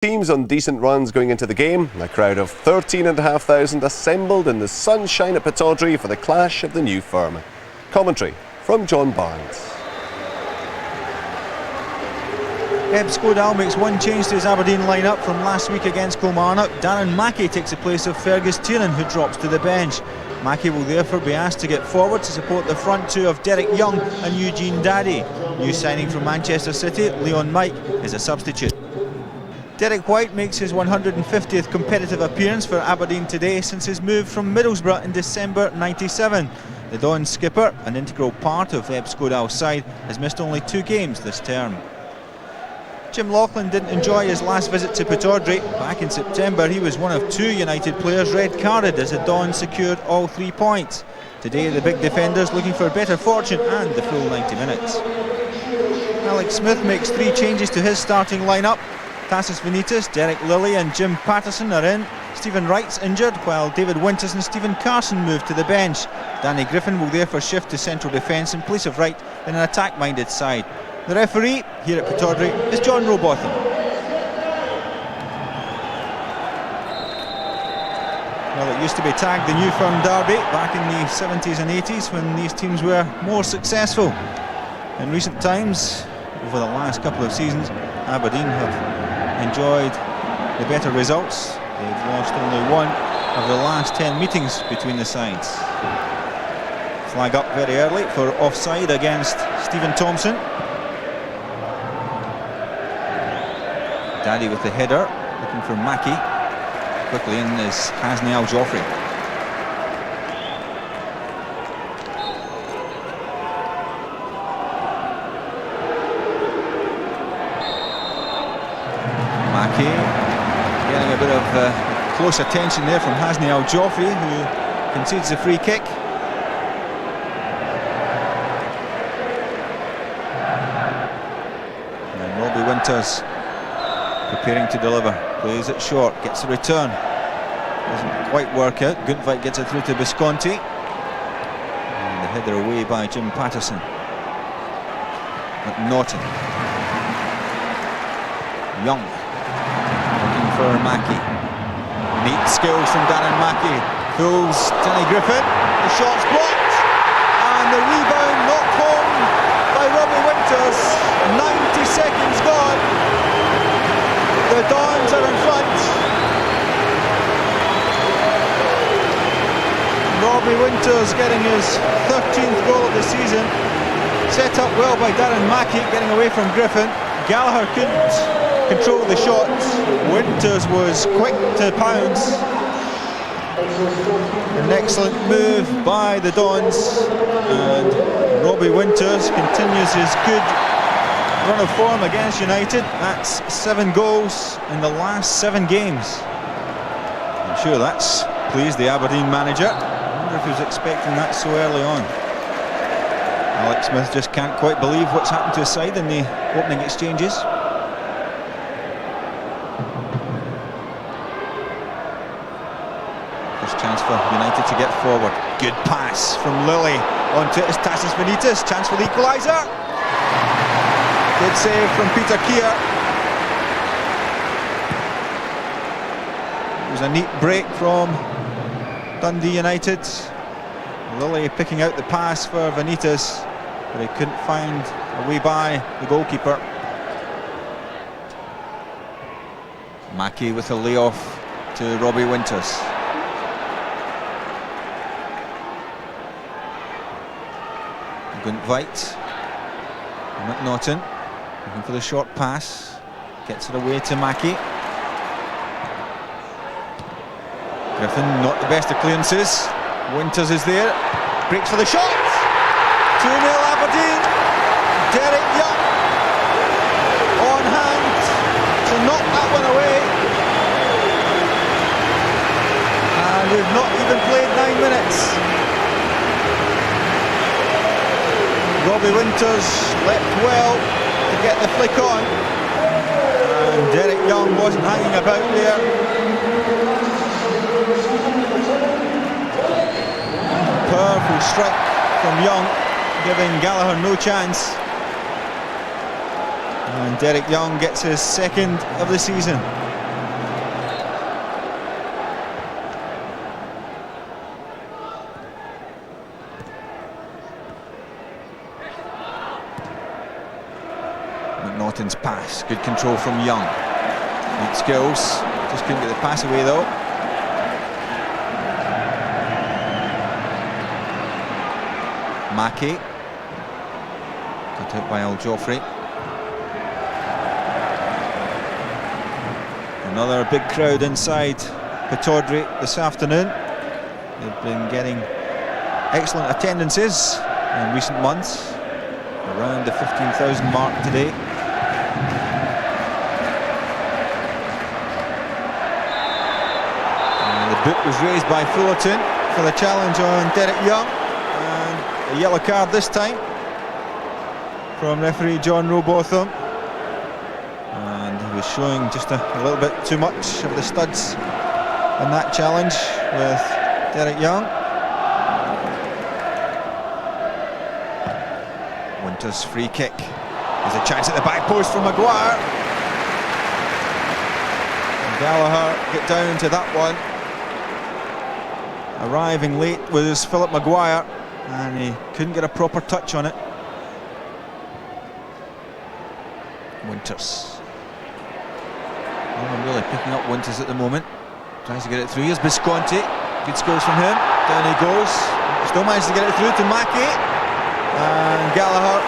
Teams on decent runs going into the game. A crowd of 13,500 assembled in the sunshine at Pittodrie for the clash of the new firm. Commentary from John Barnes. SPL makes one change to his Aberdeen line-up from last week against Kilmarnock. Darren Mackey takes the place of Fergus Tiernan, who drops to the bench. Mackey will therefore be asked to get forward to support the front two of Derek Young and Eugene Daddy. New signing from Manchester City, Leon Mike, is a substitute. Derek White makes his 150th competitive appearance for Aberdeen today since his move from Middlesbrough in December '97. The Don skipper, an integral part of SPL's side, has missed only 2 games this term. Jim Laughlin didn't enjoy his last visit to Pittodrie. Back in September, he was one of 2 United players red-carded as the Don secured all 3 points. Today, the big defenders looking for better fortune and the full 90 minutes. Alex Smith makes 3 changes to his starting line-up. Tassis Venitas, Derek Lilly and Jim Patterson are in. Stephen Wright's injured, while David Winters and Stephen Carson move to the bench. Danny Griffin will therefore shift to central defence in place of Wright in an attack-minded side. The referee here at Pittodrie is John Robotham. Well, it used to be tagged the New Firm Derby back in the 70s and 80s when these teams were more successful. In recent times, over the last couple of seasons, Aberdeen have enjoyed the better results. They've lost only 1 of the last 10 meetings between the sides. Flag up very early for offside against Stephen Thompson. Daddy with the header, looking for Mackey. Quickly in is Hasni Al-Joffrey. Mackey getting a bit of close attention there from Hasni Al-Joffrey, who concedes the free kick. And Robbie Winters preparing to deliver, plays it short, gets the return, doesn't quite work out. Guntveit gets it through to Visconti, and the header away by Jim Patterson. McNaughton, Young, looking for Mackey. Neat skills from Darren Mackey, fools Danny Griffin, the shot's blocked, and the rebound knocked home by Robbie Winters. 90 seconds gone. The Dons are in front. Robbie Winters getting his 13th goal of the season. Set up well by Darren Mackey, getting away from Griffin. Gallagher couldn't control the shots. Winters was quick to pounce. An excellent move by the Dons. And Robbie Winters continues his good run of form against United. That's 7 goals in the last 7 games. I'm sure that's pleased the Aberdeen manager. I wonder if he was expecting that so early on. Alex Smith just can't quite believe what's happened to his side in the opening exchanges. First chance for United to get forward. Good pass from Lilly onto Tassis Venitas. Chance for the equaliser. Good save from Peter Keir. It was a neat break from Dundee United. Lilly picking out the pass for Venitas, but he couldn't find a way by the goalkeeper. Mackey with a layoff to Robbie Winters. Guntveit, McNaughton looking for the short pass, gets it away to Mackey. Griffin, not the best of clearances. Winters is there, breaks for the shot. 2-0 Aberdeen. Derek Young on hand to knock that one away. And we've not even played 9 minutes. Robbie Winters leapt well to get the flick on, and Derek Young wasn't hanging about there. Powerful strike from Young, giving Gallagher no chance. And Derek Young gets his 2nd of the season. Fullerton's pass, good control from Young. Good skills, just couldn't get the pass away though. Mackey, cut out by Al Joffrey. Another big crowd inside Pittodrie this afternoon. They've been getting excellent attendances in recent months, around the 15,000 mark today. And the boot was raised by Fullerton for the challenge on Derek Young, and a yellow card this time from referee John Robotham. And he was showing just a little bit too much of the studs in that challenge with Derek Young. Winters free kick. There's a chance at the back post for Maguire. And Gallagher get down to that one. Arriving late was Philip Maguire, and he couldn't get a proper touch on it. Winters. No one really picking up Winters at the moment. Tries to get it through. Here's Visconti. Good skills from him. Down he goes. Still managed to get it through to Mackey. And Gallagher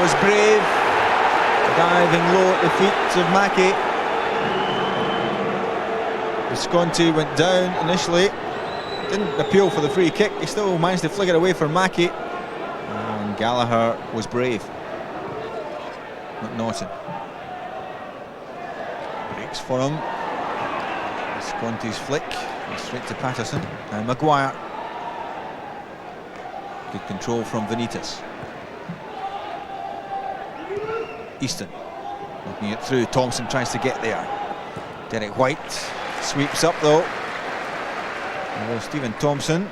was brave, diving low at the feet of Mackey. Visconti went down initially. Didn't appeal for the free kick. He still managed to flick it away for Mackey. And Gallagher was brave. McNaughton. Breaks for him. Visconti's flick. Straight to Patterson. And Maguire. Good control from Benitez. Easton. Looking it through. Thompson tries to get there. Derek White sweeps up though. Although Stephen Thompson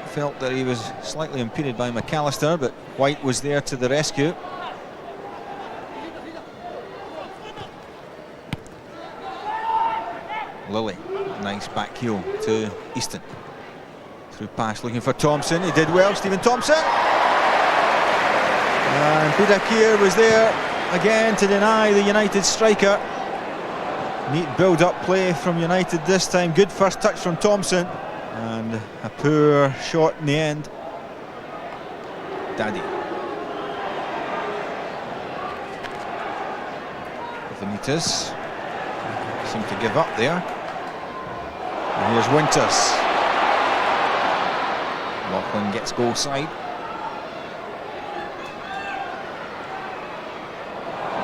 felt that he was slightly impeded by McAllister, but White was there to the rescue. Lilly, nice back heel to Easton. Through pass looking for Thompson. He did well, Stephen Thompson. And Budakir was there again to deny the United striker. Neat build-up play from United this time. Good first touch from Thompson. And a poor shot in the end. Daddy. Benitez seemed to give up there. And here's Winters. Loughlin gets goal side.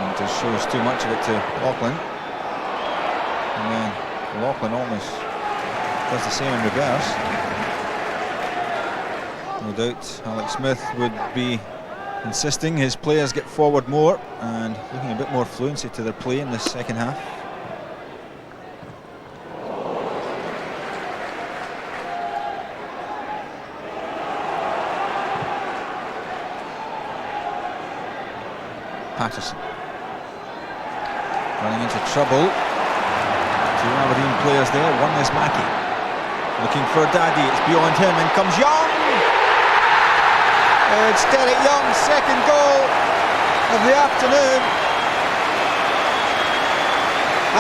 Winters shows too much of it to Loughlin. And then Loughlin almost does the same in reverse. No doubt Alex Smith would be insisting his players get forward more and looking a bit more fluency to their play in the second half. Patterson running into trouble. Two Aberdeen players there, one is Mackey. Looking for Daddy, it's beyond him, and comes Young! It's Derek Young's second goal of the afternoon.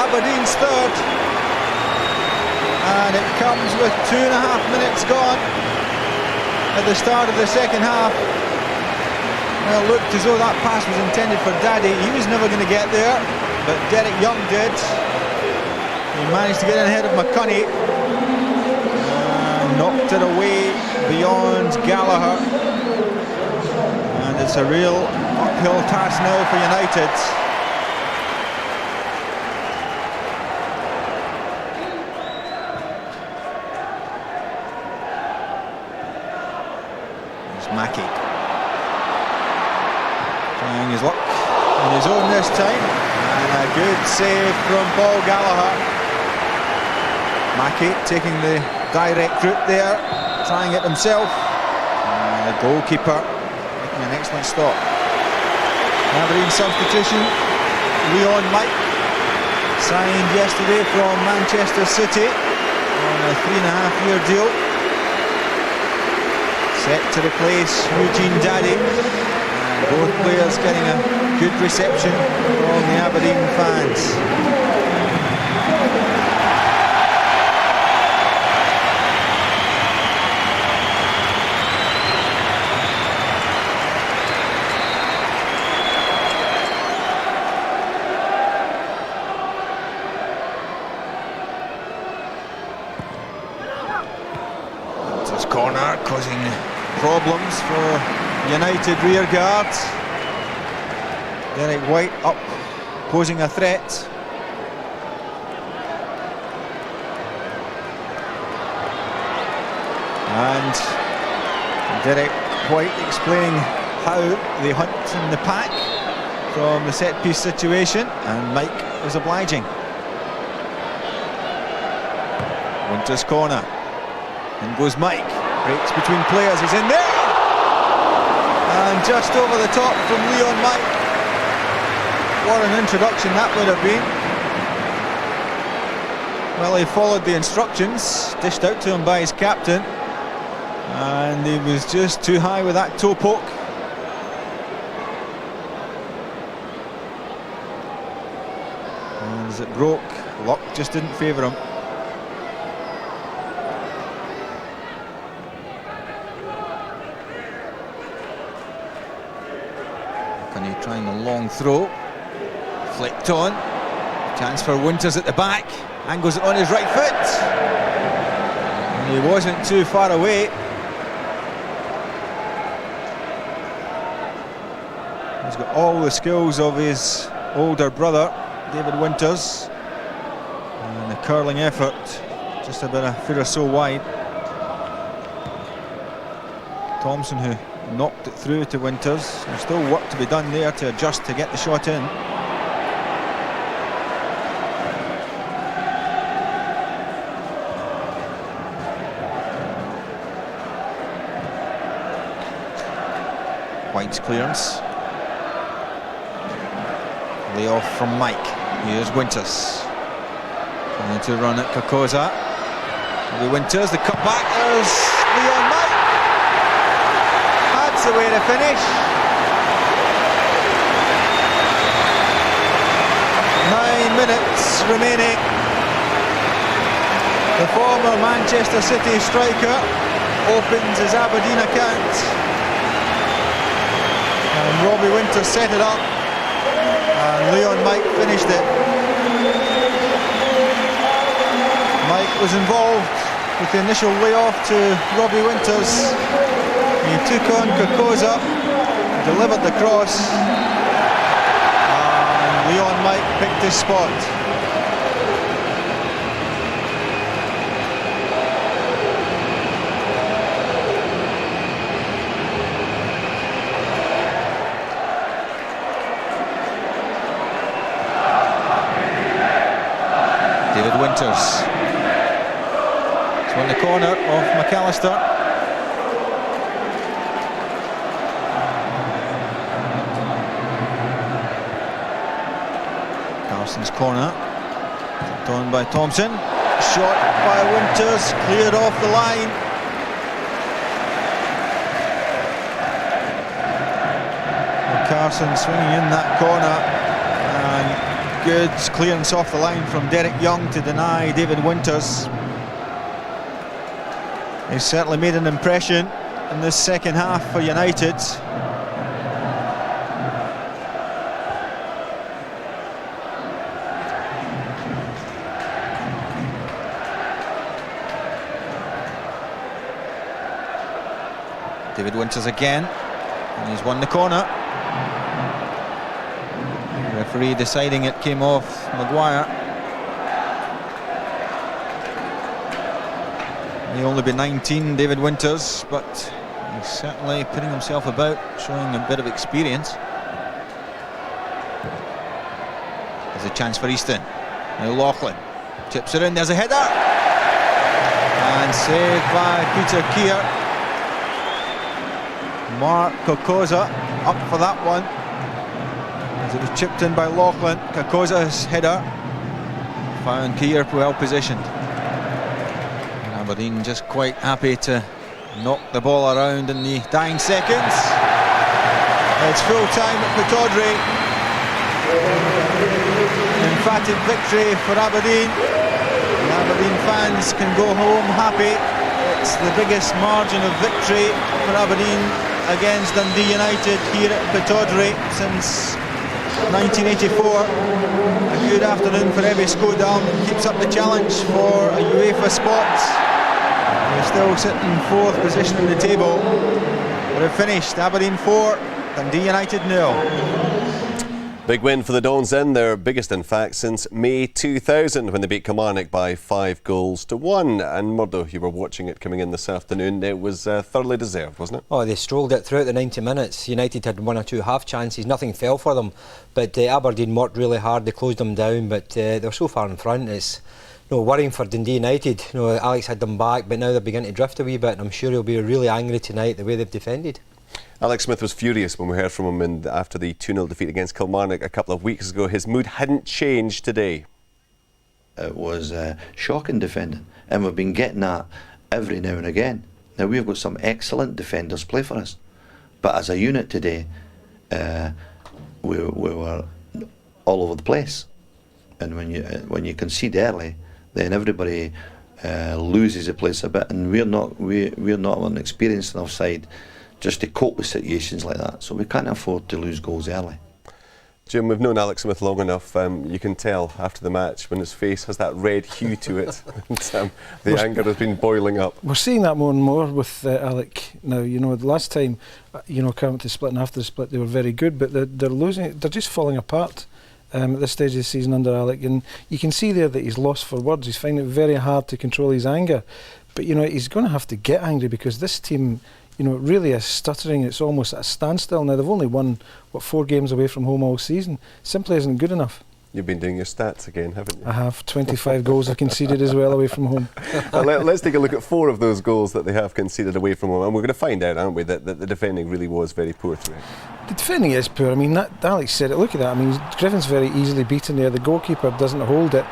Aberdeen's third. And it comes with 2.5 minutes gone at the start of the second half. Well, it looked as though that pass was intended for Daddy. He was never going to get there, but Derek Young did. He managed to get in ahead of McCunney and knocked it away beyond Gallagher. And it's a real uphill task now for United. There's Mackey. Trying his luck on his own this time. And a good save from Paul Gallagher. Mackey taking the direct route there, trying it himself. And the goalkeeper making an excellent stop. Aberdeen substitution, Leon Mike, signed yesterday from Manchester City on a 3.5-year deal. Set to replace Eugene Daddy. Both players getting a good reception from the Aberdeen fans. Corner causing problems for United rear guards. Derek White up, posing a threat. And Derek White explaining how they hunt in the pack from the set piece situation, and Mike was obliging. Winters corner. In goes Mike, breaks between players, he's in there! And just over the top from Leon Mike. What an introduction that would have been. Well, he followed the instructions, dished out to him by his captain, and he was just too high with that toe poke. And as it broke, luck just didn't favour him. Trying a long throw, flicked on, chance for Winters at the back, angles it on his right foot, and he wasn't too far away. He's got all the skills of his older brother, David Winters, and the curling effort just about a foot or so wide. Thompson, who knocked it through to Winters. There's still work to be done there to adjust to get the shot in. White's clearance. Lay off from Mike. Here's Winters. Trying to run at Kakoza. Maybe Winters, the cut back. There's Leon Mike. The way to finish. 9 minutes remaining. The former Manchester City striker opens his Aberdeen account, and Robbie Winters set it up, and Leon Mike finished it. Mike was involved with the initial layoff to Robbie Winters. He took on Kakoza, delivered the cross, and Leon Mike picked his spot. David Winters. It's on the corner of McAllister. Carson's corner, done by Thompson, shot by Winters, cleared off the line. And Carson swinging in that corner, and good clearance off the line from Derek Young to deny David Winters. He's certainly made an impression in this second half for United. David Winters again, and he's won the corner. The referee deciding it came off Maguire. He'll only be 19, David Winters, but he's certainly putting himself about, showing a bit of experience. There's a chance for Easton. Now Laughlin chips it in, there's a header! And saved by Peter Keir. Mark Kakoza up for that one, as it was chipped in by Laughlin. Kakoza's header found Keir well positioned. And Aberdeen just quite happy to knock the ball around in the dying seconds. It's full time at Pittodrie. An emphatic victory for Aberdeen. The Aberdeen fans can go home happy. It's the biggest margin of victory for Aberdeen against Dundee United here at Pittodrie since 1984. A good afternoon for Ebbe Skodal. Keeps up the challenge for a UEFA spot. They're still sitting 4th position in the table. But it finished Aberdeen 4, Dundee United 0. Big win for the Dons then, their biggest in fact since May 2000 when they beat Kilmarnock by 5-1. And Murdo, you were watching it coming in this afternoon. It was thoroughly deserved, wasn't it? Oh, they strolled it throughout the 90 minutes. United had 1 or 2 half chances, nothing fell for them. But Aberdeen worked really hard, they closed them down, but they were so far in front. It's worrying for Dundee United. Alex had them back, but now they're beginning to drift a wee bit, and I'm sure he'll be really angry tonight the way they've defended. Alex Smith was furious when we heard from him after the 2-0 defeat against Kilmarnock a couple of weeks ago. His mood hadn't changed today. It was shocking defending, and we've been getting that every now and again. Now we've got some excellent defenders play for us, but as a unit today, we were all over the place. And when you concede early, then everybody loses the place a bit, and we're not an experienced enough side just to cope with situations like that, so we can't afford to lose goals early. Jim, we've known Alex Smith long enough. You can tell after the match when his face has that red hue to it. And, the anger has been boiling up. We're seeing that more and more with Alec now. The last time, coming to split and after the split, they were very good, but they're losing. They're just falling apart at this stage of the season under Alec, and you can see there that he's lost for words. He's finding it very hard to control his anger, but he's going to have to get angry because this team, really is stuttering. It's almost at a standstill now. They've only won 4 games away from home all season. Simply isn't good enough. You've been doing your stats again, haven't you? I have 25 goals I conceded as well away from home. Let's take a look at 4 of those goals that they have conceded away from home, and we're going to find out, aren't we, that the defending really was very poor today. The defending is poor. I mean, Alex said it. Look at that. I mean, Griffin's very easily beaten there. The goalkeeper doesn't hold it.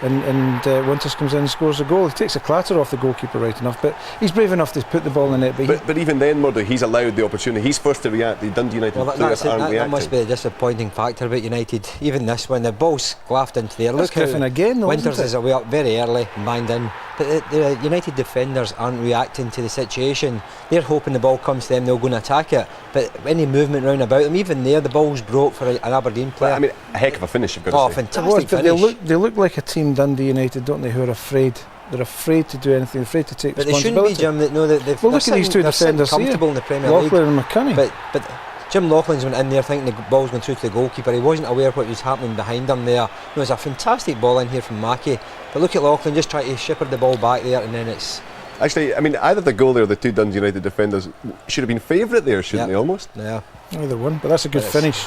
And Winters comes in and scores a goal. He takes a clatter off the goalkeeper right enough, but he's brave enough to put the ball in the net. But even then, Murdo, he's allowed the opportunity. He's first to react. The Dundee United players aren't reacting. That must be the disappointing factor about United. Even this one, the ball's glaffed into the air. Look Griffin again, though, Winters is away up very early, banged in. But the United defenders aren't reacting to the situation. They're hoping the ball comes to them, they'll go and attack it. But any movement round about them, even there, the ball's broke for an Aberdeen player. Well, I mean, a heck of a finish, you've got to say. Fantastic finish. They look like a team, Dundee United, don't they, who are afraid. They're afraid to do anything, afraid to take responsibility. But they shouldn't be, Jim. They've well, look at these 2 defenders comfortable here. In the Premier League. Loughlin and McCunney. But Jim Loughlin's went in there thinking the ball's going through to the goalkeeper. He wasn't aware what was happening behind him there. It was a fantastic ball in here from Mackie. But look at Loughlin just trying to shepherd the ball back there, and then it's... Actually, I mean, either the goalie or the 2 Dundee United defenders should have been favourite there, shouldn't they, almost? Yeah. Either one, but that's a good finish.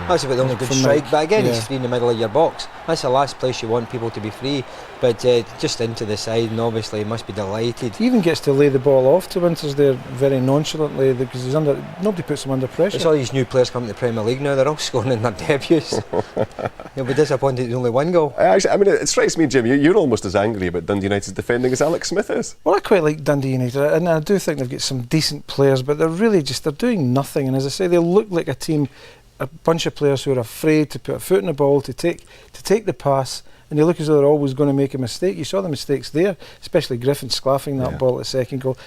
That's about the only good strike, but again, he's free in the middle of your box. That's the last place you want people to be free, but just into the side, and obviously he must be delighted. He even gets to lay the ball off to Winters there very nonchalantly because nobody puts him under pressure. It's all these new players coming to the Premier League now, they're all scoring in their debuts. You'll be disappointed there's only 1 goal. Actually, I mean, it strikes me, Jim, you're almost as angry about Dundee United's defending as Alex Smith is. Well, I quite like Dundee United, and I do think they've got some decent players, but they're really they're doing nothing, and as I say, they look like a team, a bunch of players who are afraid to put a foot in the ball, to take the pass, and they look as though they're always going to make a mistake. You saw the mistakes there, especially Griffin sclaffing that ball at the second goal.